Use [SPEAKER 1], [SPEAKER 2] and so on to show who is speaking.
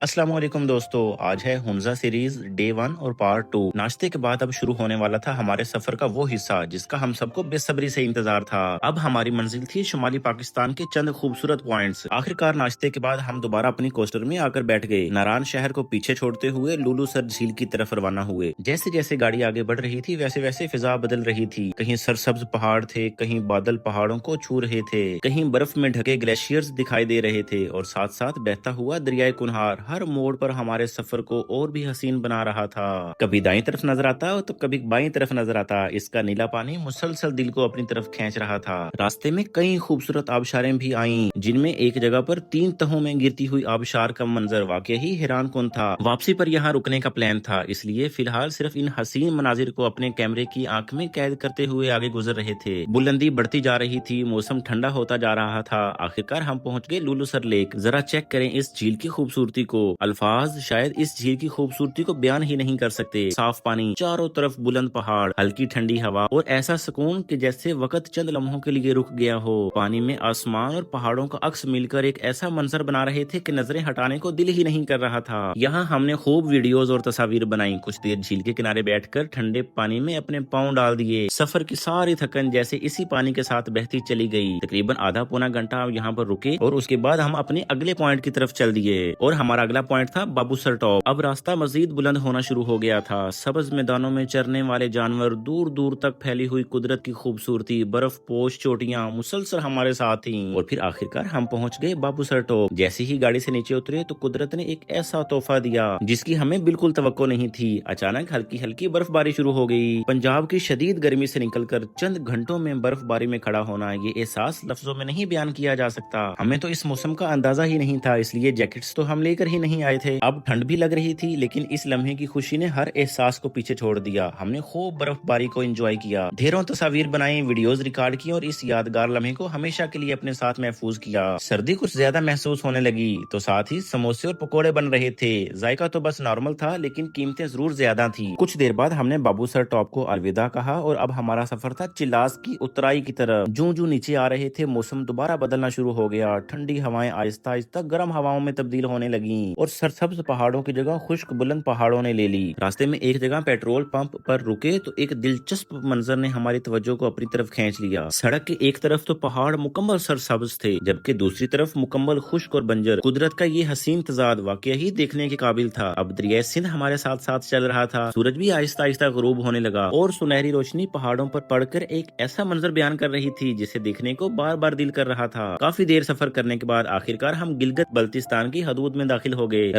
[SPEAKER 1] अस्सलाम वालेकुम दोस्तों, आज है हुंजा सीरीज डे 1 और पार्ट 2। नाश्ते के बाद अब शुरू होने वाला था हमारे सफर का वो हिस्सा जिसका हम सबको बेसब्री से इंतजार था। अब हमारी मंजिल थी शुमाली पाकिस्तान के चंद खूबसूरत पॉइंट्स। आखिरकार नाश्ते के बाद हम दोबारा अपनी कोस्टर में आकर बैठ गए। नारान शहर को पीछे छोड़ते हुए लुलू सर झील की तरफ रवाना हुए। जैसे जैसे गाड़ी आगे बढ़ रही थी वैसे वैसे फिजा बदल रही थी। कहीं सरसब्ज पहाड़ थे, कहीं बादल पहाड़ों को छू रहे थे, कहीं बर्फ में ढके ग्लेशियर्स दिखाई दे रहे थे और साथ साथ बहता हुआ दरियाए कुनहार हर मोड़ पर हमारे सफर को और भी हसीन बना रहा था। कभी दाईं तरफ नजर आता तो कभी बाईं तरफ नजर आता। इसका नीला पानी मुसलसल दिल को अपनी तरफ खींच रहा था। रास्ते में कई खूबसूरत आबशारें भी आईं, जिनमें एक जगह पर 3 तहों में गिरती हुई आबशार का मंजर वाकई ही हैरान कुन था। वापसी पर यहाँ रुकने का प्लान था, इसलिए फिलहाल सिर्फ इन हसीन मनाजिर को अपने कैमरे की आंख में कैद करते हुए आगे गुजर रहे थे। बुलंदी बढ़ती जा रही थी, मौसम ठंडा होता जा रहा था। आखिरकार हम पहुंच गए लुलू सर लेक। जरा चेक करें इस झील की खूबसूरती को। अल्फाज शायद इस झील की खूबसूरती को बयान ही नहीं कर सकते। साफ पानी, चारों तरफ बुलंद पहाड़, हल्की ठंडी हवा और ऐसा सुकून कि जैसे वक्त चंद लम्हों के लिए रुक गया हो। पानी में आसमान और पहाड़ों का अक्स मिलकर एक ऐसा मंजर बना रहे थे कि नजरें हटाने को दिल ही नहीं कर रहा था। यहाँ हमने खूब वीडियोस और तस्वीर बनाई। कुछ देर झील के किनारे बैठकर ठंडे पानी में अपने पाँव डाल दिए। सफर की सारी थकन जैसे इसी पानी के साथ बहती चली गई। तकरीबन आधा पौना घंटा यहाँ पर रुके और उसके बाद हम अपने अगले पॉइंट की तरफ चल दिए। और हमारा अगला पॉइंट था बाबूसर टॉप। अब रास्ता मजीद बुलंद होना शुरू हो गया था। सब्ज मैदानों में चरने वाले जानवर, दूर दूर तक फैली हुई कुदरत की खूबसूरती, बर्फ पोश चोटियां मुसलसल हमारे साथ थीं। और फिर आखिरकार हम पहुंच गए बाबूसर टॉप। जैसे ही गाड़ी से नीचे उतरे तो कुदरत ने एक ऐसा तोहफा दिया जिसकी हमें बिल्कुल तवक्को नहीं थी। अचानक हल्की हल्की बर्फबारी शुरू हो गई। पंजाब की शदीद गर्मी से निकलकर चंद घंटों में बर्फबारी में खड़ा होना, ये एहसास लफ्जों में नहीं बयान किया जा सकता। हमें तो इस मौसम का अंदाजा ही नहीं था, इसलिए जैकेट्स तो हम लेकर ही नहीं आए थे। अब ठंड भी लग रही थी, लेकिन इस लम्हे की खुशी ने हर एहसास को पीछे छोड़ दिया। हमने खूब बर्फबारी को एंजॉय किया, ढेरों तस्वीर बनाई, वीडियोस रिकॉर्ड की और इस यादगार लम्हे को हमेशा के लिए अपने साथ महफूज किया। सर्दी कुछ ज्यादा महसूस होने लगी तो साथ ही समोसे और पकोड़े बन रहे थे। जायका तो बस नॉर्मल था, लेकिन कीमतें जरूर ज्यादा थी। कुछ देर बाद हमने बाबूसर टॉप को अलविदा कहा और अब हमारा सफर था चिलास की उतराई की तरफ। जूं जूं नीचे आ रहे थे मौसम दोबारा बदलना शुरू हो गया। ठंडी हवाएं आहिस्ता आहिस्ता गर्म हवाओं में तब्दील होने लगी और सरसब्ज पहाड़ों की जगह खुश्क बुलंद पहाड़ों ने ले ली। रास्ते में एक जगह पेट्रोल पंप पर रुके तो एक दिलचस्प मंजर ने हमारी तवज्जो को अपनी तरफ खींच लिया। सड़क के एक तरफ तो पहाड़ मुकम्मल सरसब्ज थे, जबकि दूसरी तरफ मुकम्मल खुश्क और बंजर। कुदरत का ये हसीन तजाद वाकई ही देखने के काबिल था। अब दरिया सिंध हमारे साथ साथ चल रहा था। सूरज भी आहिस्ता आहिस्ता गुरूब होने लगा और सुनहरी रोशनी पहाड़ों पर पड़कर एक ऐसा मंजर बयान कर रही थी जिसे देखने को बार बार दिल कर रहा था। काफी देर सफर करने के बाद आखिरकार हम गिलगित बल्तिस्तान की हदूद में दाखिल हो गए।